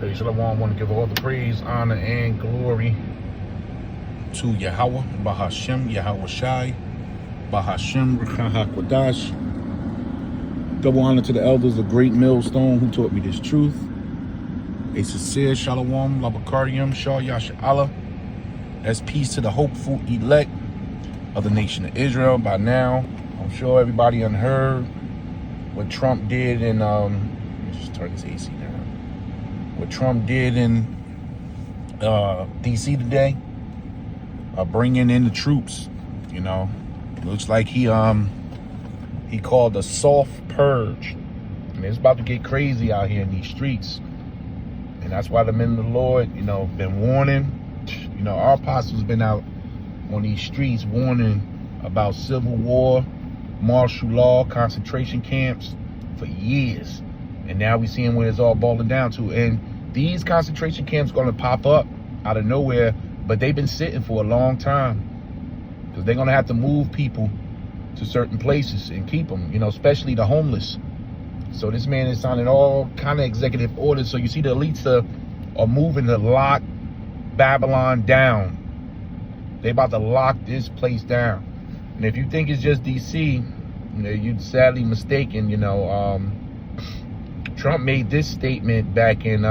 Hey, Shalom, I want to give all the praise, honor, and glory to Yahweh, Bahashem, Yahweh Shai, Bahashem, Ruach HaKodash. Double honor to the elders of Great Millstone who taught me this truth. A sincere Shalom, Labakarium, Shah Yasha Allah. That's peace to the hopeful elect of the nation of Israel. By now, I'm sure everybody unheard what Trump did in, let me just turn this AC down. What Trump did in D.C. today, bringing in the troops. You know, looks like he called a soft purge. I mean, it's about to get crazy out here in these streets, and that's why the men of the Lord, you know, been warning. You know, our apostles been out on these streets warning about civil war, martial law, concentration camps for years. And now we seeing where it's all boiling down to. And these concentration camps going to pop up out of nowhere, but they've been sitting for a long time because they're going to have to move people to certain places and keep them, you know, especially the homeless. So this man is signing all kind of executive orders. So you see the elites are moving to lock Babylon down. They about to lock this place down. And if you think it's just DC, you know, you're sadly mistaken. You know, Trump made this statement back in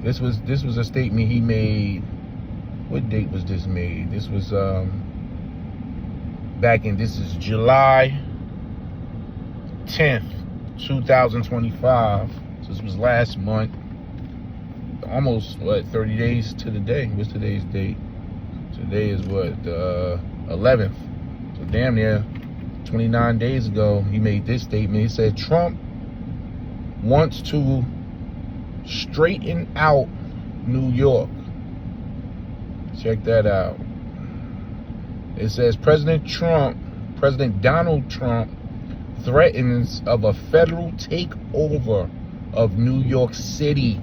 this was a statement he made. What date was this made? This was back in, this is July 10th, 2025. So this was last month. Almost, what, 30 days to the day. What's today's date? Today is what, the 11th. So damn near 29 days ago, he made this statement. He said Trump wants to straighten out New York. Check that out. It says President Donald Trump threatens of a federal takeover of New York City.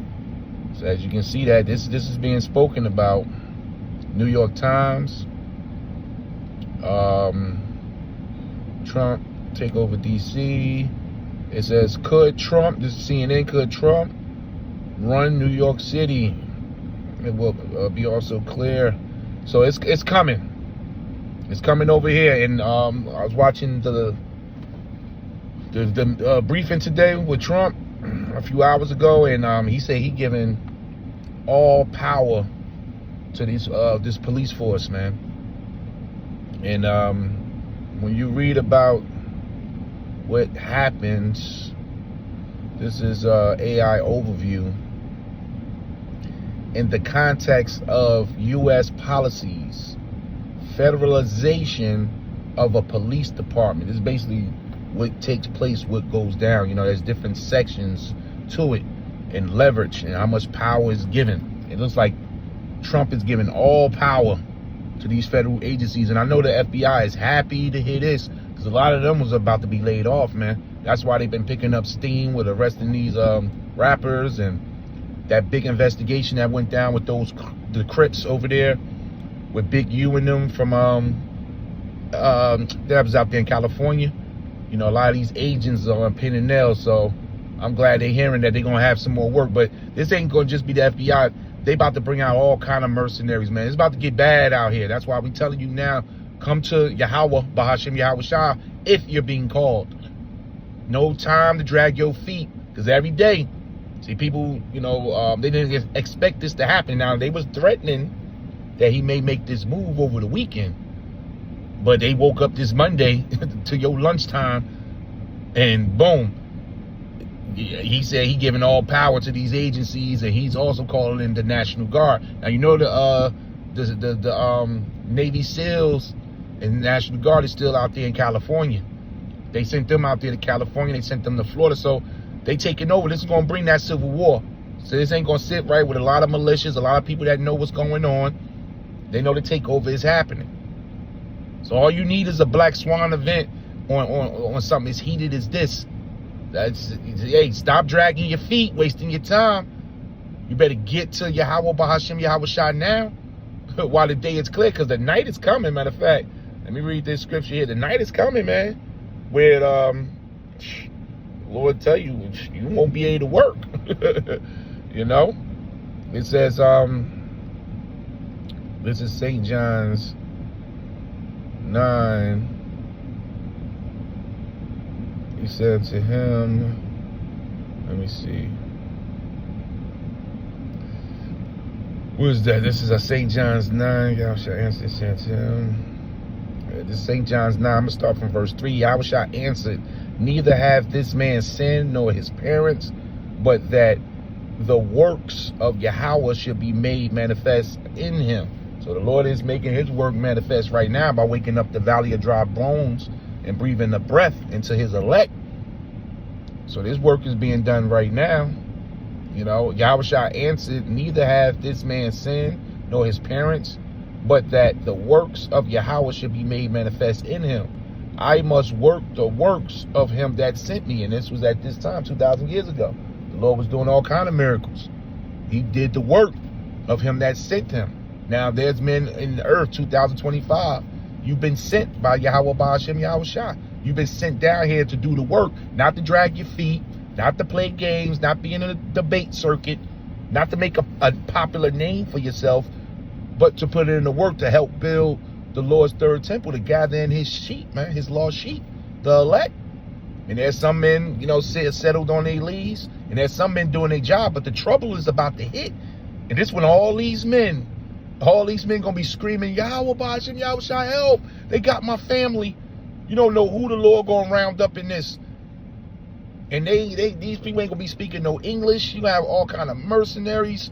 So as you can see that this is being spoken about. New York Times. Trump take over DC. It says, could Trump, this is CNN, could Trump run New York City? It will be also clear. So it's coming. It's coming over here. And I was watching the briefing today with Trump a few hours ago, and he said he giving all power to this police force, man. And when you read about what happens, this is AI overview in the context of U.S. policies, federalization of a police department. This is basically what takes place, what goes down. You know, there's different sections to it, and leverage, and how much power is given. It looks like Trump is giving all power to these federal agencies, and I know the FBI is happy to hear this because a lot of them was about to be laid off, man. That's why they've been picking up steam with arresting these rappers, and that big investigation that went down with the Crips over there with Big U and them from that was out there in California. You know, a lot of these agents are on pin and nails, so I'm glad they're hearing that they're gonna have some more work. But this ain't gonna just be the FBI. They about to bring out all kind of mercenaries, man. It's about to get bad out here. That's why we telling you now, come to Yahweh, Bahashem, Yahweh Shah, if you're being called. No time to drag your feet, because every day, see, people, you know, they didn't expect this to happen. Now, they was threatening that he may make this move over the weekend, but they woke up this Monday to your lunchtime, and boom. He said he giving all power to these agencies, and he's also calling in the National Guard. Now, you know, the Navy SEALs and the National Guard is still out there in California. They sent them out there to California. They sent them to Florida. So they taking over. This is going to bring that civil war. So this ain't going to sit right with a lot of militias, a lot of people that know what's going on. They know the takeover is happening. So all you need is a black swan event on something as heated as this. Hey, stop dragging your feet, wasting your time. You better get to Yahweh Bahashem Yahweh Shah now while the day is clear, because the night is coming. Matter of fact, let me read this scripture here. The night is coming, man, where Lord tell you, you won't be able to work. You know? It says, this is St. John's 9. He said to him, let me see. What is that? This is a St. John's 9. Y'all shall answer, said to him. This is St. John's 9. I'm going to start from verse 3. Yahweh shall answer, neither hath this man sinned nor his parents, but that the works of Yahweh should be made manifest in him. So the Lord is making his work manifest right now by waking up the valley of dry bones and breathing the breath into his elect. So this work is being done right now. You know, Yahweh shall answer, neither hath this man sinned nor his parents, but that the works of Yahweh should be made manifest in him. I must work the works of him that sent me. And this was at this time, 2,000 years ago. The Lord was doing all kinds of miracles. He did the work of him that sent him. Now there's men in the earth, 2025. You've been sent by Yahweh Ba'ashem Yahweh Shah. You've been sent down here to do the work, not to drag your feet, not to play games, not be in a debate circuit, not to make a popular name for yourself, but to put it in the work to help build the Lord's third temple, to gather in his sheep, man, his lost sheep, the elect. And there's some men, you know, settled on their leaves, and there's some men doing their job, but the trouble is about to hit. And this when all these men gonna be screaming, Yahweh Ba'ashem Yahweh Shah, help, they got my family. You don't know who the Lord gonna round up in this. And these people ain't gonna be speaking no English. You gonna have all kind of mercenaries.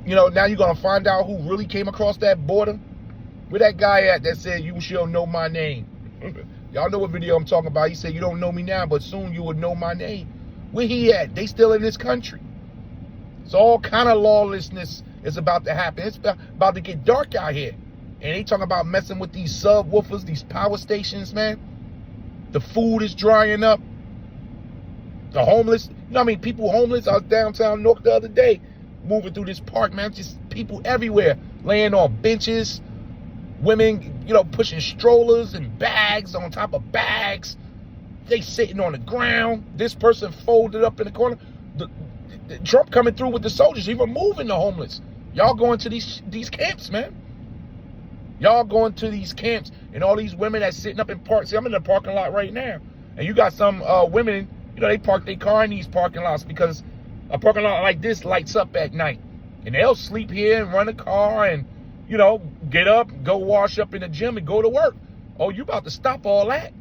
You know, now you're gonna find out who really came across that border. Where that guy at that said, you shall know my name? Y'all know what video I'm talking about. He said, you don't know me now, but soon you will know my name. Where he at? They still in this country. So all kind of lawlessness is about to happen. It's about to get dark out here. And they talking about messing with these subwoofers, these power stations, man. The food is drying up. The homeless, you know what I mean? People homeless. I was downtown Newark the other day, moving through this park, man. Just people everywhere, laying on benches. Women, you know, pushing strollers and bags on top of bags. They sitting on the ground. This person folded up in the corner. The Trump coming through with the soldiers, he removing the homeless. Y'all going to these camps, man. Y'all going to these camps, and all these women that's sitting up in parks. See, I'm in the parking lot right now, and you got some women, you know, they park their car in these parking lots because a parking lot like this lights up at night, and they'll sleep here and run a car and, you know, get up, go wash up in the gym and go to work. Oh, you about to stop all that?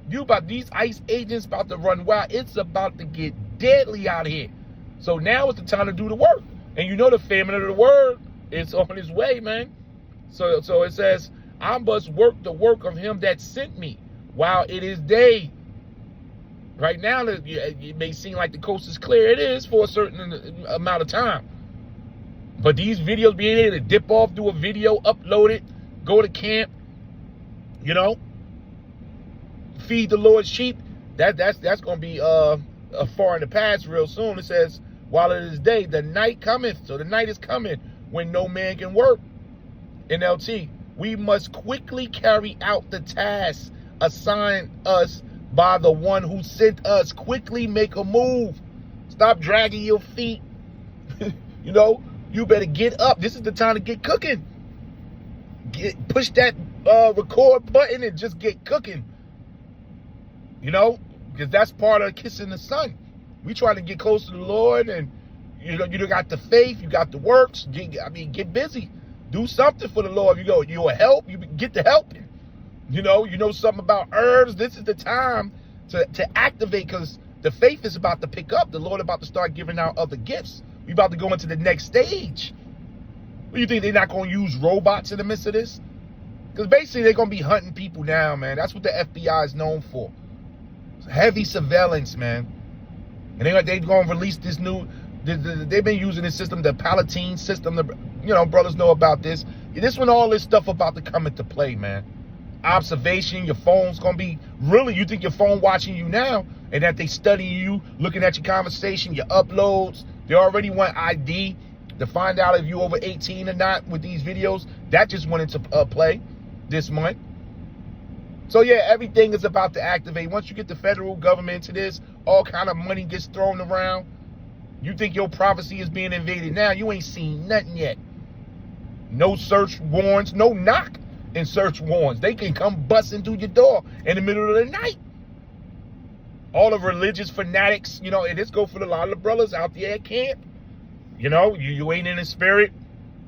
You about, these ICE agents about to run wild. It's about to get deadly out here. So now is the time to do the work. And you know the famine of the word is on its way, man. So it says, I must work the work of him that sent me while it is day. Right now, it may seem like the coast is clear. It is for a certain amount of time. But these videos, being able to dip off, do a video, upload it, go to camp, you know, feed the Lord's sheep, that's going to be far in the past real soon. It says, while it is day, the night cometh. So the night is coming when no man can work. NLT, we must quickly carry out the task assigned us by the one who sent us. Quickly make a move. Stop dragging your feet. You know, you better get up. This is the time to get cooking. Push that record button and just get cooking. You know, because that's part of kissing the sun. We trying to get close to the Lord, and you know, you got the faith, you got the works. Get busy. Do something for the Lord. You'll help. You get to helping. You know something about herbs. This is the time to activate, because the faith is about to pick up. The Lord about to start giving out other gifts. We about to go into the next stage. What do you think, they're not going to use robots in the midst of this? Because basically they're going to be hunting people down, man. That's what the FBI is known for. Heavy surveillance, man. And they're going to release this new, they've been using this system, the Palatine system. You know, brothers know about this. This when all this stuff about to come into play, man. Observation, your phone's going to be, really, you think your phone watching you now, and that they studying you, looking at your conversation, your uploads. They already want ID to find out if you over 18 or not with these videos. That just went into play this month. So yeah, everything is about to activate. Once you get the federal government into this, all kind of money gets thrown around. You think your prophecy is being invaded now? You ain't seen nothing yet. No search warrants, no knock in search warrants. They can come busting through your door in the middle of the night. All the religious fanatics, you know, and this go for a lot of the brothers out there at camp. You know, you ain't in the spirit.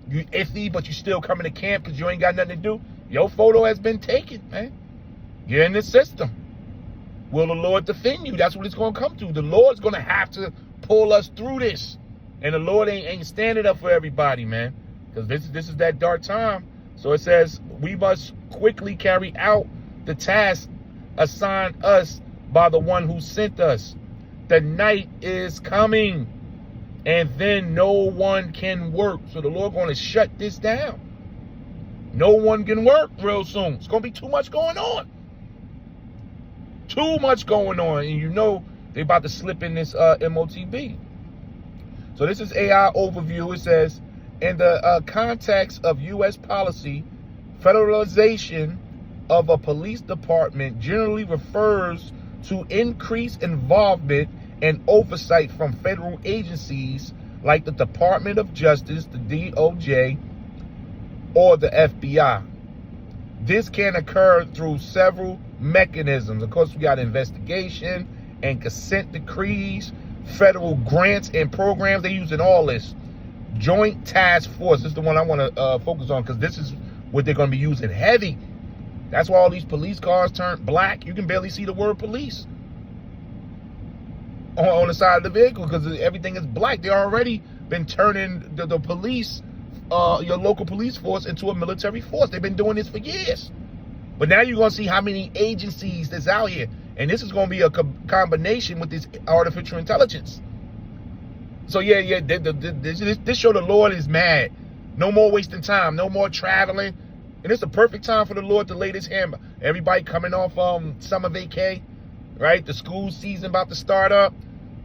You iffy, but you still coming to camp because you ain't got nothing to do. Your photo has been taken, man. You're in the system. Will the Lord defend you? That's what it's going to come to. The Lord's going to have to pull us through this. And the Lord ain't standing up for everybody, man. Because this is that dark time. So it says, we must quickly carry out the task assigned us by the one who sent us. The night is coming, and then no one can work. So the Lord going to shut this down. No one can work real soon. It's going to be too much going on. Too much going on. And you know they about to slip in this MOTB. So this is AI overview. It says, in the context of U.S. policy, federalization of a police department generally refers to increased involvement and oversight from federal agencies like the Department of Justice, the DOJ, or the FBI. This can occur through several mechanisms. Of course, we got investigation and consent decrees, federal grants and programs. They're using all this. Joint Task Force. This is the one I want to focus on because this is what they're going to be using heavy. That's why all these police cars turned black. You can barely see the word police on the side of the vehicle because everything is black. They already been turning the police, your local police force, into a military force. They've been doing this for years. But now you're going to see how many agencies that's out here. And this is going to be a combination with this artificial intelligence. So yeah, this show the Lord is mad. No more wasting time. No more traveling. And it's a perfect time for the Lord to lay this hammer. Everybody coming off summer vacay, right? The school season about to start up.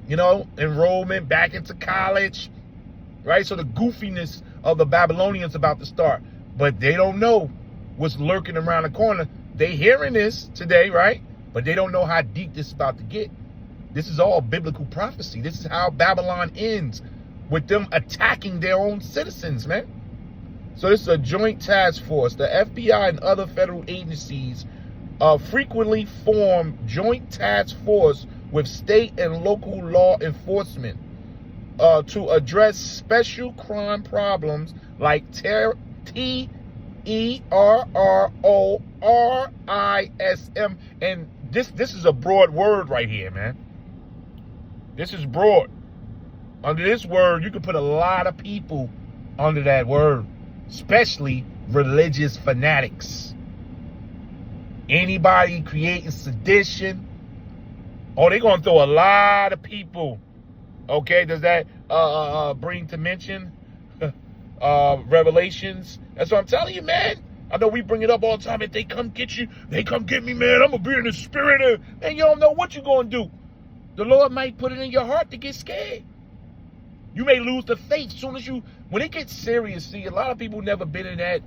You know, enrollment back into college, right? So the goofiness of the Babylonians about to start. But they don't know what's lurking around the corner. They hearing this today, right? But they don't know how deep this is about to get. This is all biblical prophecy. This is how Babylon ends, with them attacking their own citizens, man. So this is a joint task force. The FBI and other federal agencies frequently form joint task force with state and local law enforcement to address special crime problems like terrorism. And this is a broad word right here, man. This is broad. Under this word, you can put a lot of people under that word, especially religious fanatics. Anybody creating sedition. Oh, they're going to throw a lot of people. Okay, does that bring to mention Revelations? That's what I'm telling you, man. I know we bring it up all the time. If they come get you, they come get me, man. I'm going to be in the spirit. And you don't know what you're going to do. The Lord might put it in your heart to get scared. You may lose the faith as soon as when it gets serious. See, a lot of people never been in that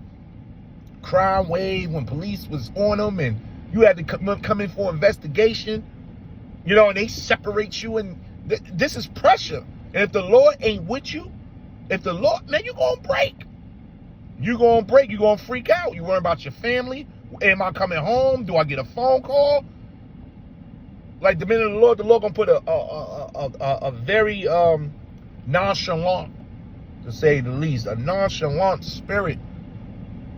crime wave when police was on them and you had to come in for investigation, you know, and they separate you. And this is pressure. And if the Lord ain't with you, man, you're going to break. You're going to break. You're going to freak out. You worry about your family. Am I coming home? Do I get a phone call? Like the minute of the Lord going to put a very nonchalant, to say the least, a nonchalant spirit.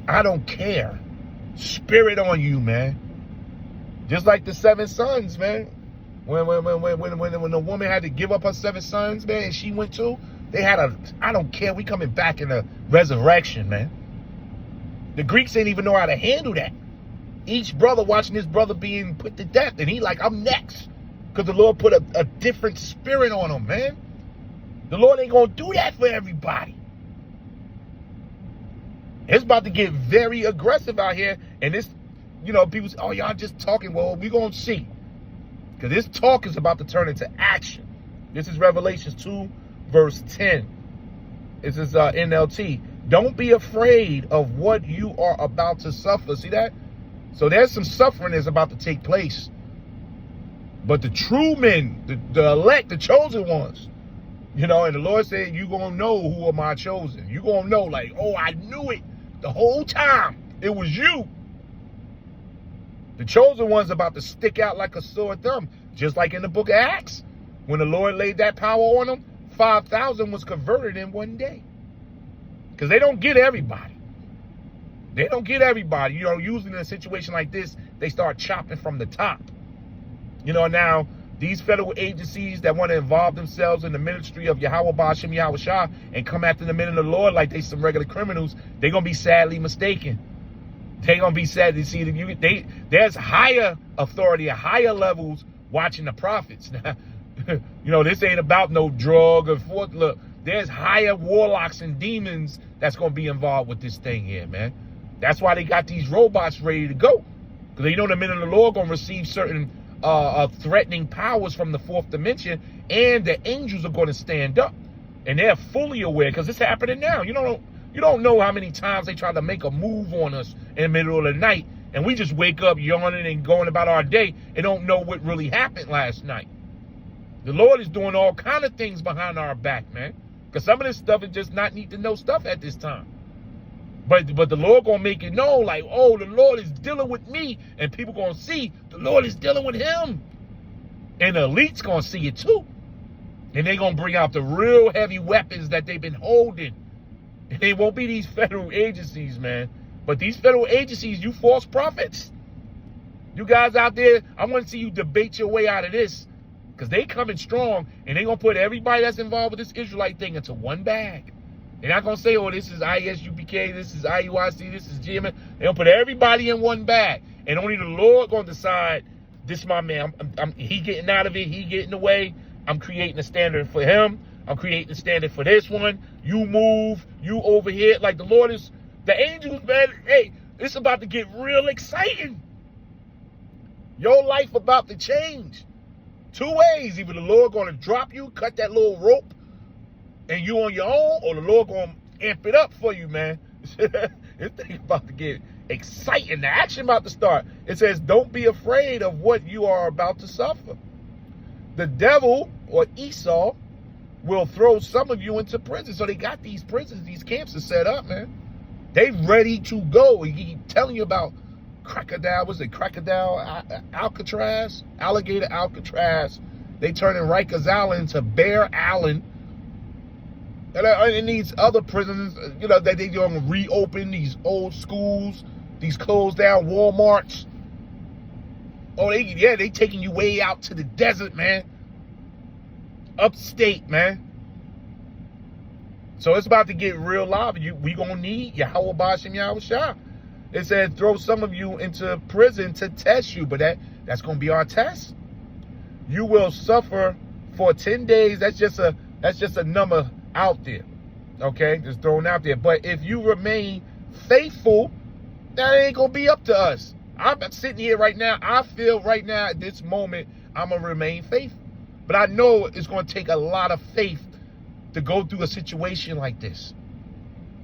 I don't care. Spirit on you, man. Just like the 7 sons, man. When the woman had to give up her 7 sons, man, and she went too, they had I don't care. We coming back in a resurrection, man. The Greeks ain't even know how to handle that. Each brother watching his brother being put to death, and he like, I'm next. Because the Lord put a different spirit on him, man. The Lord ain't going to do that for everybody. It's about to get very aggressive out here. And this, you know, people say, oh, y'all just talking. Well, we're going to see. Because this talk is about to turn into action. This is Revelations 2, verse 10. This is NLT. Don't be afraid of what you are about to suffer. See that? So there's some suffering that's about to take place. But the true men, the elect, the chosen ones, you know, and the Lord said, you going to know who are my chosen. You going to know, like, oh, I knew it the whole time. It was you. The chosen one's about to stick out like a sore thumb, just like in the book of Acts. When the Lord laid that power on them, 5,000 was converted in one day. Because they don't get everybody. They don't get everybody. You know, usually in a situation like this, they start chopping from the top. You know, now, these federal agencies that want to involve themselves in the ministry of Yahweh Ba'ashem Yahweh Shah and come after the men of the Lord like they some regular criminals, they're going to be sadly mistaken. They're going to be sad to see that there's higher authority, higher levels watching the prophets. Now, you know, this ain't about no drug or forth. Look, there's higher warlocks and demons that's going to be involved with this thing here, man. That's why they got these robots ready to go. Because they know the men of the Lord going to receive certain threatening powers from the fourth dimension, and the angels are going to stand up. And they're fully aware, because it's happening now. You don't know how many times they try to make a move on us in the middle of the night, and we just wake up yawning and going about our day and don't know what really happened last night. The Lord is doing all kind of things behind our back, man. Because some of this stuff is just not need to know stuff at this time. But the Lord going to make it known, like, oh, the Lord is dealing with me. And people going to see the Lord is dealing with him. And the elite's going to see it too. And they're going to bring out the real heavy weapons that they've been holding. And it won't be these federal agencies, man. But these federal agencies, you false prophets. You guys out there, I want to see you debate your way out of this. Because they coming strong. And they going to put everybody that's involved with this Israelite thing into one bag. They're not going to say, oh, this is ISUPK, this is IUIC, this is GMN. They're going to put everybody in one bag. And only the Lord going to decide, this my man, he getting out of it, he getting away. I'm creating a standard for him. I'm creating a standard for this one. You move, you over here. Like the Lord is, the angels, man, hey, it's about to get real exciting. Your life about to change. Two ways. Either the Lord going to drop you, cut that little rope, and you on your own, or the Lord going to amp it up for you, man. This thing about to get exciting. The action about to start. It says, don't be afraid of what you are about to suffer. The devil, or Esau, will throw some of you into prison. So they got these prisons, these camps are set up, man. They ready to go. He telling you about Crocodile, what's it, Crocodile Alcatraz? Alligator Alcatraz. They turning Rikers Island into Bear Island. And these other prisons, you know, that they going to reopen these old schools, these closed down Walmarts. Oh, they taking you way out to the desert, man. Upstate, man. So it's about to get real live. We going to need Yahweh Ba'ashem Yahweh Shah. It said throw some of you into prison to test you, but that's going to be our test. You will suffer for 10 days. That's just a number out there, okay, just thrown out there. But if you remain faithful, that ain't gonna be up to us. I'm sitting here right now, I feel right now at this moment I'm gonna remain faithful, but I know it's gonna take a lot of faith to go through a situation like this.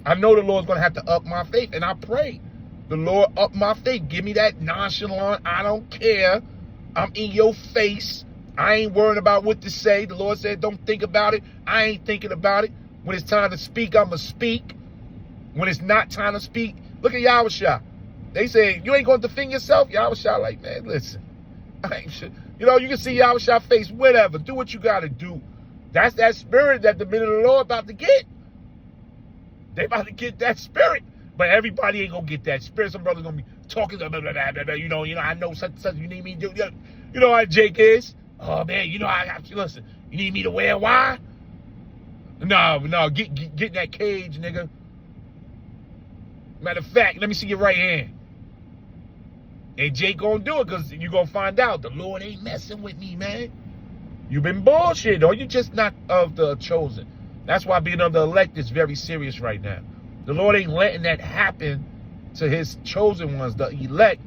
I know the Lord's gonna have to up my faith, and I pray the Lord up my faith. Give me that nonchalant, I don't care, I'm in your face, I ain't worrying about what to say. The Lord said, don't think about it. I ain't thinking about it. When it's time to speak, I'm going to speak. When it's not time to speak, look at Yahweh Shah. They say, you ain't going to defend yourself? Yahweh Shah like, man, listen. I ain't sure. You know, you can see Yahweh Shah face, whatever. Do what you got to do. That's that spirit that the men of the Lord about to get. They about to get that spirit. But everybody ain't going to get that spirit. Some brothers going to be talking, blah, blah, blah, blah, blah, you know, I know such, you need me to do. You know how Jake is. Oh, man, you know, I got you. Listen, you need me to wear wine? No, get in that cage, nigga. Matter of fact, let me see your right hand. And Jake gonna do it, because you're gonna find out the Lord ain't messing with me, man. You've been bullshit, or you just not of the chosen. That's why being of the elect is very serious right now. The Lord ain't letting that happen to his chosen ones, the elect,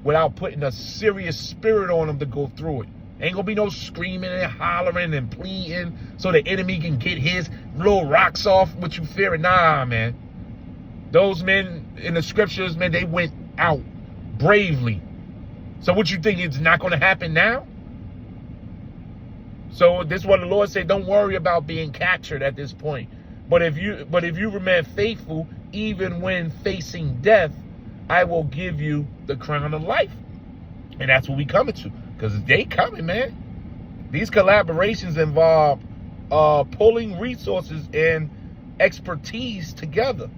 without putting a serious spirit on them to go through it. Ain't gonna be no screaming and hollering and pleading so the enemy can get his little rocks off what you fearing. Nah, man. Those men in the scriptures, man, they went out. bravely. So what you think, it's not going to happen now? So this is what the Lord said, don't worry about being captured at this point. But if you remain faithful, even when facing death, I will give you the crown of life. And that's what we coming to. Because they coming, man. These collaborations involve pulling resources and expertise together,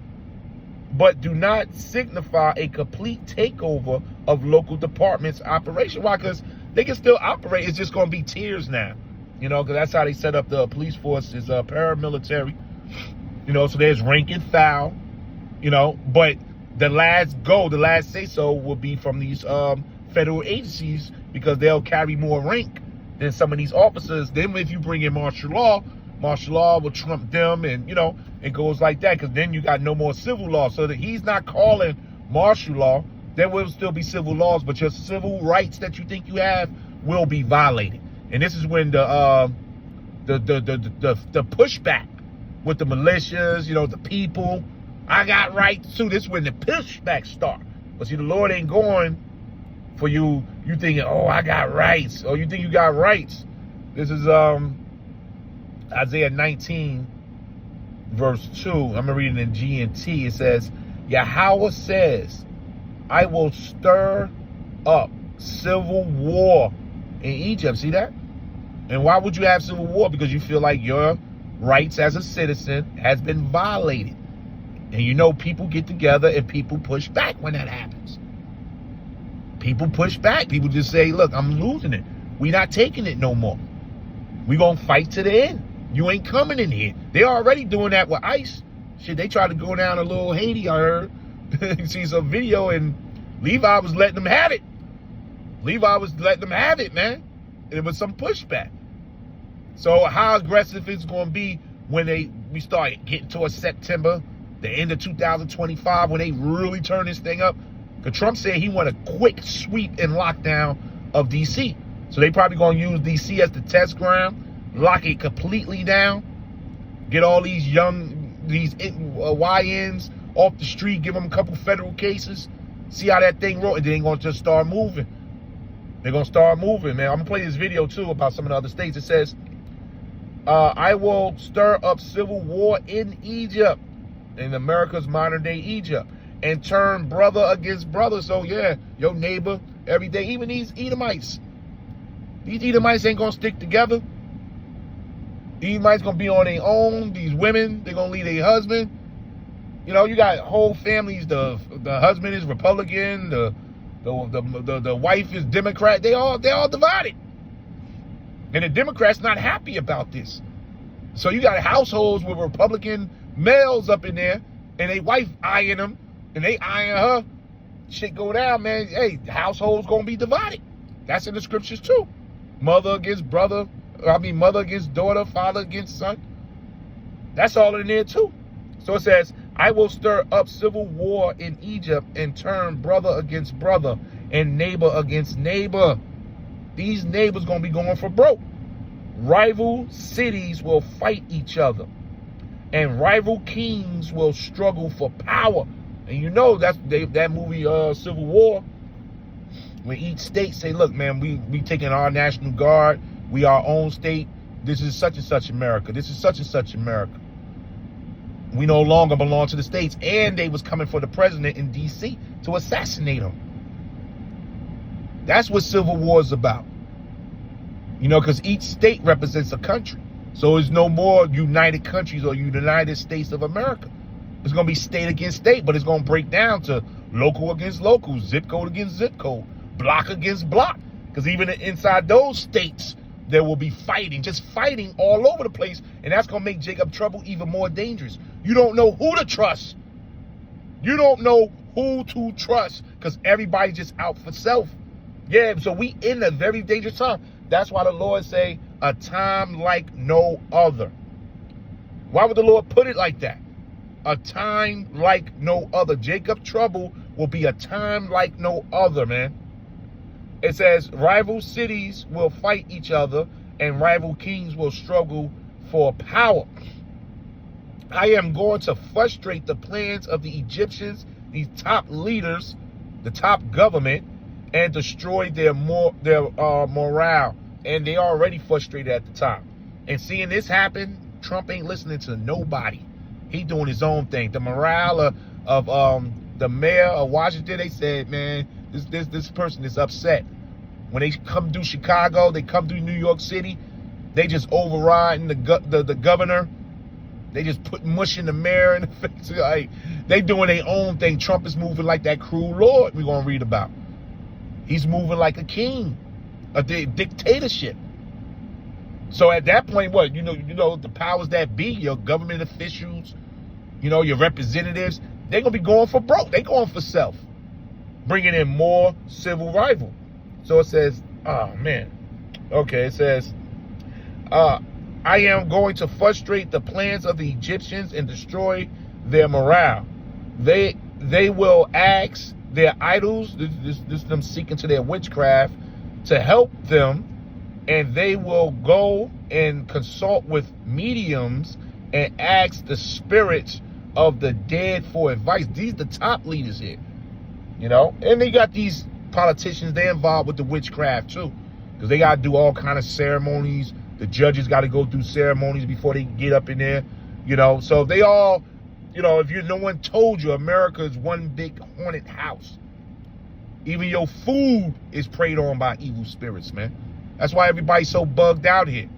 but do not signify a complete takeover of local departments' operation. Why? Because they can still operate. It's just going to be tiers now. You know, because that's how they set up the police force, is paramilitary. You know, so there's rank and file. You know, but the last say so will be from these federal agencies, because they'll carry more rank than some of these officers. Then if you bring in martial law will trump them, and, you know, it goes like that, because then you got no more civil law. So that he's not calling martial law, there will still be civil laws, but your civil rights that you think you have will be violated. And this is when the pushback with the militias, you know, the people, I got rights too. This is when the pushback start. But see, the Lord ain't going for you thinking, oh, I got rights, or you think you got rights. This is Isaiah 19 verse 2. I'm gonna read it in GNT. It says, Yahweh says, I will stir up civil war in Egypt. See that? And why would you have civil war? Because you feel like your rights as a citizen has been violated. And you know, people get together and people push back when that happens. People push back. People just say, look, I'm losing it. We're not taking it no more. We're going to fight to the end. You ain't coming in here. They're already doing that with ICE. Shit, they tried to go down a little Haiti, I heard. You see some video, and Levi was letting them have it. Levi was letting them have it, man. It was some pushback. So how aggressive it's going to be when we start getting towards September, the end of 2025, when they really turn this thing up? Because Trump said he want a quick sweep and lockdown of D.C. So they probably going to use D.C. as the test ground, lock it completely down, get all these YNs off the street, give them a couple federal cases, see how that thing rolls, and then they're going to just start moving. They're going to start moving, man. I'm going to play this video, too, about some of the other states. It says, I will stir up civil war in Egypt, in America's modern-day Egypt, and turn brother against brother. So, yeah, your neighbor every day, even these Edomites. These Edomites ain't going to stick together. These Edomites going to be on their own. These women, they're going to leave their husband. You know, you got whole families. The husband is Republican. The wife is Democrat. They all divided. And the Democrats not happy about this. So you got households with Republican males up in there, and they wife eyeing them, and they eyeing her. Shit go down, man. Hey, households gonna be divided. That's in the scriptures too. Mother against brother. Mother against daughter, father against son. That's all in there too. So it says, I will stir up civil war in Egypt and turn brother against brother and neighbor against neighbor. These neighbors going to be going for broke. Rival cities will fight each other, and rival kings will struggle for power. And you know, that movie Civil War, when each state say, look, man, we taking our National Guard. We our own state. This is such and such America. This is such and such America. We no longer belong to the states. And they was coming for the president in D.C. to assassinate him. That's what civil war is about. You know, because each state represents a country. So it's no more United Countries or United States of America. It's going to be state against state, but it's going to break down to local against local, zip code against zip code, block against block. Because even inside those states, there will be fighting, just fighting all over the place. And that's going to make Jacob Trouble even more dangerous. You don't know who to trust. You don't know who to trust because everybody's just out for self. Yeah, so we in a very dangerous time. That's why the Lord say a time like no other. Why would the Lord put it like that? A time like no other. Jacob Trouble will be a time like no other, man. It says rival cities will fight each other and rival kings will struggle for power. I am going to frustrate the plans of the Egyptians, these top leaders, the top government and destroy their morale. And they already frustrated at the top. And seeing this happen, Trump ain't listening to nobody. He doing his own thing. The morale of the mayor of Washington, they said, man, this person is upset. When they come through Chicago, they come through New York City, they just overriding the governor. They just put mush in the mayor in the face. Like, they doing their own thing. Trump is moving like that cruel lord we're gonna read about. He's moving like a king, a dictatorship. So at that point, what, you know, the powers that be, your government officials, you know, your representatives, they're gonna be going for broke. They going for self, bringing in more civil rival. So it says, oh man, okay, it says, I am going to frustrate the plans of the Egyptians and destroy their morale. They will ask their idols, this them seeking to their witchcraft, to help them, and they will go and consult with mediums and ask the spirits of the dead for advice. These the top leaders here, you know, and they got these politicians, they involved with the witchcraft too, because they got to do all kind of ceremonies. The judges got to go through ceremonies before they get up in there, you know. So they all, you know, if no one told you, America is one big haunted house. Even your food is preyed on by evil spirits, man. That's why everybody's so bugged out here.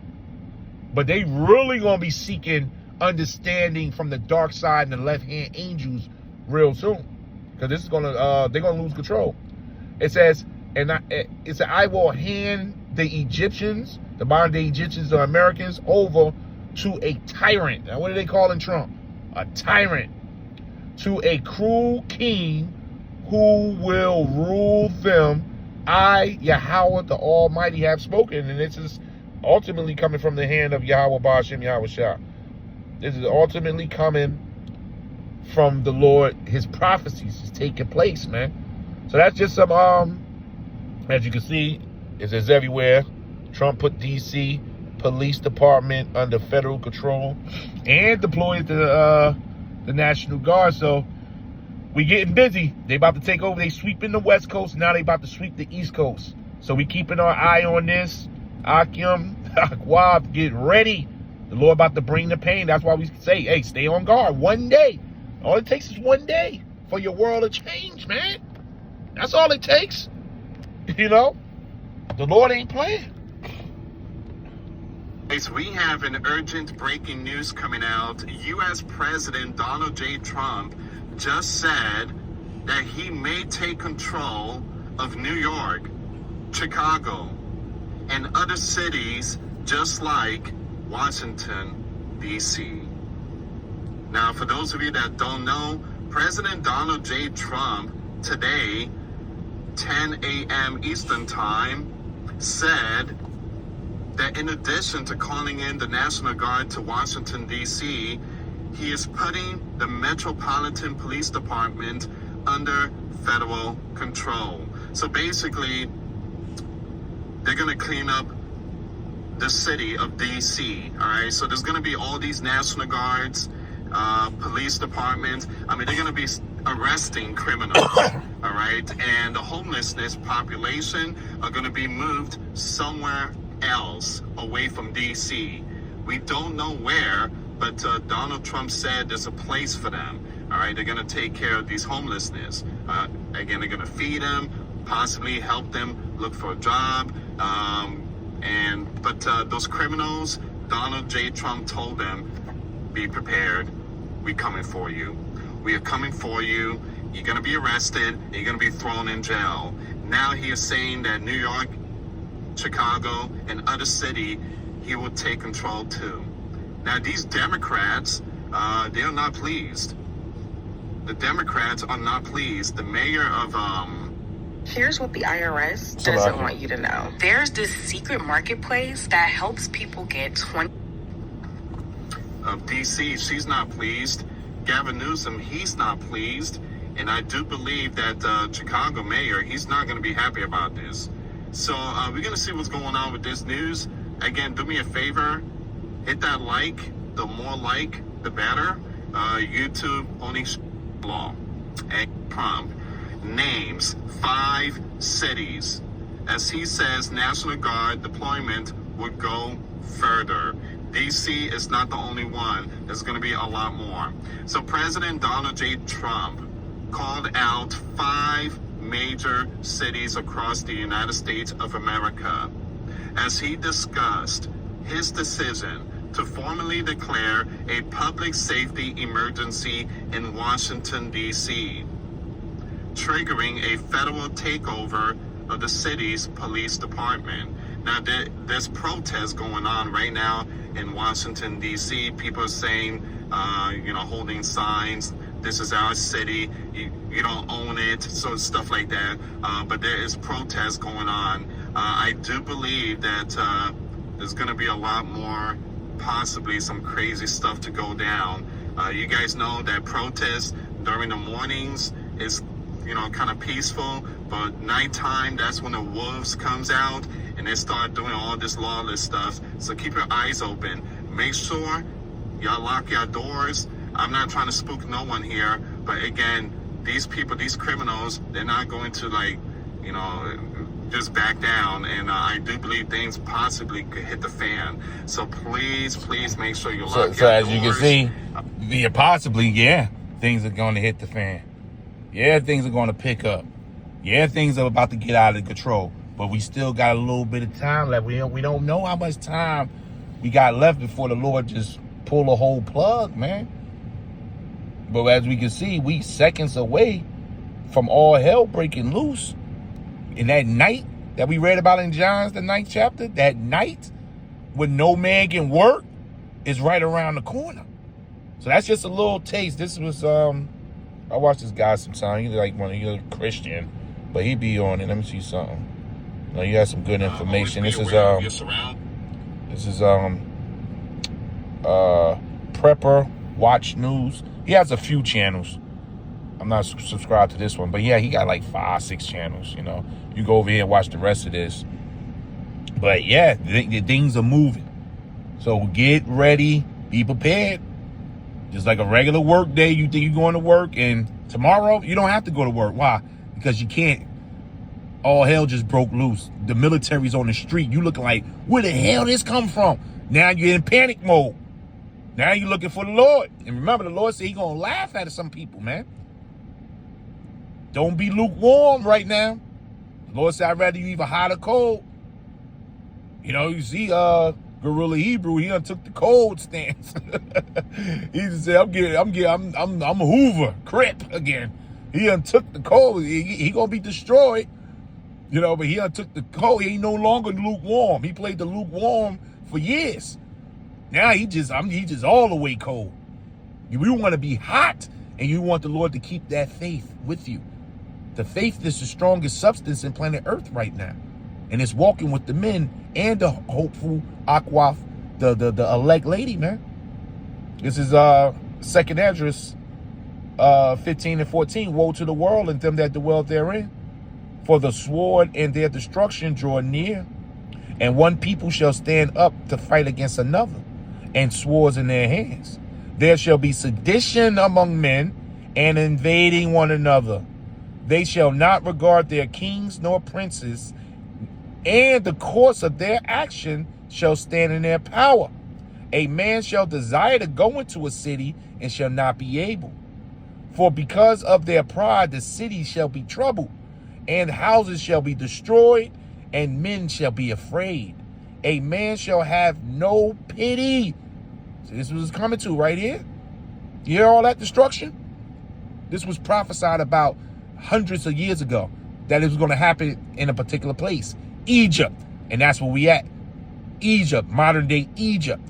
But they really gonna be seeking understanding from the dark side and the left-hand angels real soon, because this is gonna they're gonna lose control. It says, I will hand the Egyptians, the modern day Egyptians or Americans, over to a tyrant. Now, what are they calling Trump? A tyrant. To a cruel king who will rule them. I, Yahweh, the Almighty, have spoken. And this is ultimately coming from the hand of Yahweh Ba'ashem Yahweh Shah. This is ultimately coming from the Lord. His prophecies is taking place, man. So that's just some, as you can see, it says everywhere. Trump put D.C. Police Department under federal control and deployed the National Guard. So we getting busy. They about to take over. They sweeping the West Coast. Now they about to sweep the East Coast. So we keeping our eye on this. Akim, Akwab, get ready. The Lord about to bring the pain. That's why we say, hey, stay on guard. One day. All it takes is one day for your world to change, man. That's all it takes. You know? The Lord ain't playing. We have an urgent breaking news coming out. U.S. President Donald J. Trump just said that he may take control of New York, Chicago, and other cities just like Washington, D.C. Now, for those of you that don't know, President Donald J. Trump today, 10 a.m. Eastern Time, said that in addition to calling in the National Guard to Washington, D.C., he is putting the Metropolitan Police Department under federal control. So basically, they're going to clean up the city of D.C., all right? So there's going to be all these National Guards, police departments. I mean, they're going to be arresting criminals, all right? And the homelessness population are going to be moved somewhere else away from D.C. We don't know where, but Donald Trump said there's a place for them. All right, they're going to take care of these homelessness. Again, they're going to feed them, possibly help them look for a job. But those criminals, Donald J. Trump told them, be prepared. We're coming for you. We are coming for you. You're going to be arrested. You're going to be thrown in jail. Now he is saying that New York, Chicago, and other city, he will take control too. Now these Democrats, they are not pleased. The Democrats are not pleased. The mayor of Here's what the IRS doesn't want you to know. There's this secret marketplace that helps people get 20 of DC, she's not pleased. Gavin Newsom, he's not pleased. And I do believe that Chicago mayor, he's not going to be happy about this. So we're going to see what's going on with this news. Again, do me a favor, hit that like. The more like, the better. YouTube only law and Trump. names 5 cities. As he says, National Guard deployment would go further. DC is not the only one. There's going to be a lot more. So President Donald J. Trump called out 5 major cities across the United States of America as he discussed his decision to formally declare a public safety emergency in Washington, D.C., triggering a federal takeover of the city's police department. Now, there's protests going on right now in Washington, D.C. People are saying, holding signs, this is our city, you don't own it, so stuff like that. But there is protests going on. I do believe that there's going to be a lot more, possibly some crazy stuff to go down. You guys know that protests during the mornings is, kind of peaceful, but nighttime, that's when the wolves comes out and they start doing all this lawless stuff. So keep your eyes open. Make sure y'all lock your doors. I'm not trying to spook no one here, but again, these people, these criminals, they're not going to just back down. And I do believe things possibly could hit the fan. So please make sure you lock your doors. So as you can see, things are going to hit the fan. Yeah, things are going to pick up. Yeah, things are about to get out of control. But we still got a little bit of time left. We don't know how much time we got left before the Lord just pull a whole plug, man. But as we can see, we seconds away from all hell breaking loose. In that night that we read about in John, the 9th chapter, that night when no man can work is right around the corner. So that's just a little taste. This was, I watch this guy sometime. He's he's a Christian, but he be on it. Let me see something. You got some good information. This is Prepper Watch News. He has a few channels. I'm not subscribed to this one, but yeah, he got like 5-6 channels. You go over here and watch the rest of this. But yeah, the things are moving. So get ready, be prepared. Just like a regular work day, you think you're going to work, and tomorrow you don't have to go to work. Why? Because you can't. All hell just broke loose. The military's on the street. You looking like, where the hell this come from? Now you're in panic mode. Now you're looking for the Lord. And remember, the Lord said he's going to laugh at some people, man. Don't be lukewarm right now. The Lord said, I'd rather you either hot or cold. You see, Gorilla Hebrew, he done took the cold stance. He just said, I'm a Hoover, Crip again. He done took the cold. He gonna be destroyed. But he done took the cold. He ain't no longer lukewarm. He played the lukewarm for years. Now he just all the way cold. You want to be hot, and you want the Lord to keep that faith with you. The faith is the strongest substance in planet Earth right now. And it's walking with the men and the hopeful Aquaf, the elect lady, man. This is 2nd Esdras 15 and 14. Woe to the world and them that dwell therein. For the sword and their destruction draw near. And one people shall stand up to fight against another, and swords in their hands. There shall be sedition among men, and invading one another. They shall not regard their kings nor princes, and the course of their action shall stand in their power. A man shall desire to go into a city, and shall not be able. For because of their pride the city shall be troubled, and houses shall be destroyed, and men shall be afraid. A man shall have no pity. So this was coming to right here. You hear all that destruction? This was prophesied about hundreds of years ago, that it was going to happen in a particular place, Egypt. And that's where we at. Egypt, modern day Egypt,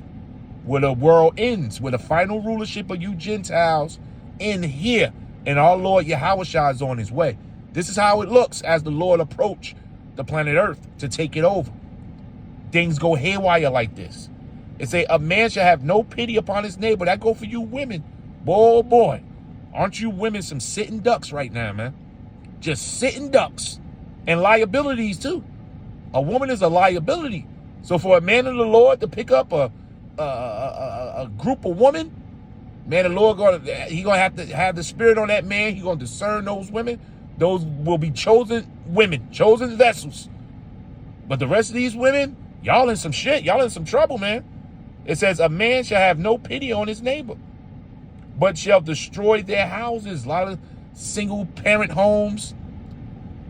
where the world ends, where the final rulership of you Gentiles end here. And our Lord Yahushua is on his way. This is how it looks as the Lord approach the planet Earth to take it over. Things go haywire like this. It say a man shall have no pity upon his neighbor. That go for you women. Boy. Aren't you women some sitting ducks right now, man? Just sitting ducks. And liabilities too. A woman is a liability. So for a man of the Lord to pick up a group of women, man, the Lord he gonna have to have the spirit on that man. He gonna discern those women. Those will be chosen women, chosen vessels. But the rest of these women, y'all in some shit. Y'all in some trouble, man. It says, a man shall have no pity on his neighbor, but shall destroy their houses. A lot of single parent homes,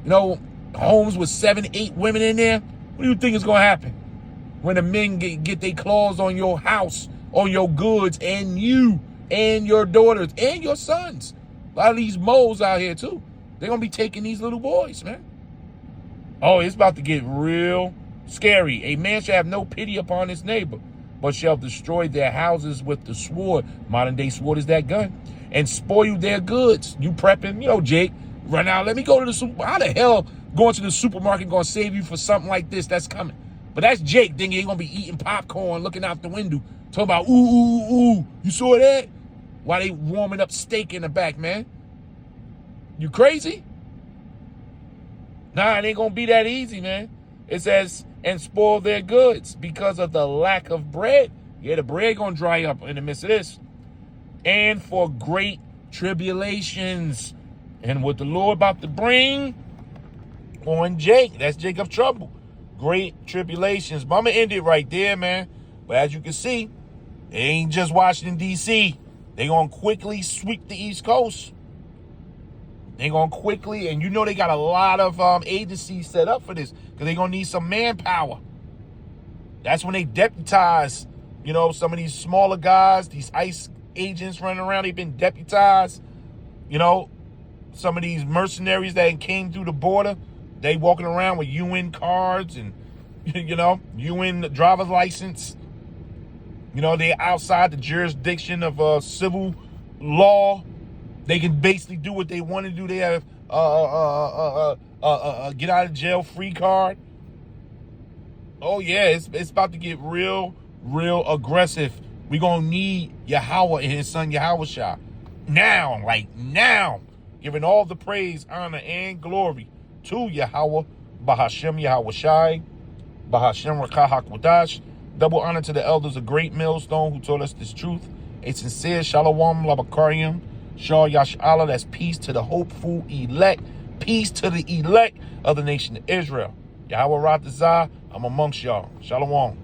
you know, homes with 7, 8 women in there. What do you think is going to happen when the men get their claws on your house, on your goods, and you, and your daughters, and your sons? A lot of these moles out here, too. They're going to be taking these little boys, man. Oh, it's about to get real scary. A man shall have no pity upon his neighbor, but shall destroy their houses with the sword. Modern day sword is that gun. And spoil their goods. You prepping, you know, Jake, run out. Let me go to the super. How the hell going to the supermarket going to save you for something like this that's coming? But that's Jake thinking he ain't going to be eating popcorn, looking out the window, talking about, ooh, ooh, ooh. You saw that? While they warming up steak in the back, man. You crazy? Nah, it ain't going to be that easy, man. It says, and spoil their goods because of the lack of bread. Yeah, the bread going to dry up in the midst of this. And for great tribulations. And what the Lord about to bring on Jake. That's Jacob's trouble. Great tribulations. But I'm going to end it right there, man. But as you can see, it ain't just Washington, D.C. They're going to quickly sweep the East Coast. They're going to quickly, and you know they got a lot of agencies set up for this because they're going to need some manpower. That's when they deputize, you know, some of these smaller guys, these ICE agents running around. They've been deputized. You know, some of these mercenaries that came through the border, they walking around with UN cards and, you know, UN driver's license. You know, they're outside the jurisdiction of civil law. They can basically do what they want to do. They have get out of jail free card. Oh yeah, it's about to get real aggressive. We're gonna need Yahweh and his son Yahushua now, like now, giving all the praise, honor, and glory to Yahweh, Bahashem Yahushai, Bahashem Rakah HaKodash. Double honor to the elders of Great Millstone who told us this truth. A sincere Shalom Labakarium. Shah Yash'Allah, that's peace to the hopeful elect. Peace to the elect of the nation of Israel. Yahweh Ratazah, I'm amongst y'all. Shalom.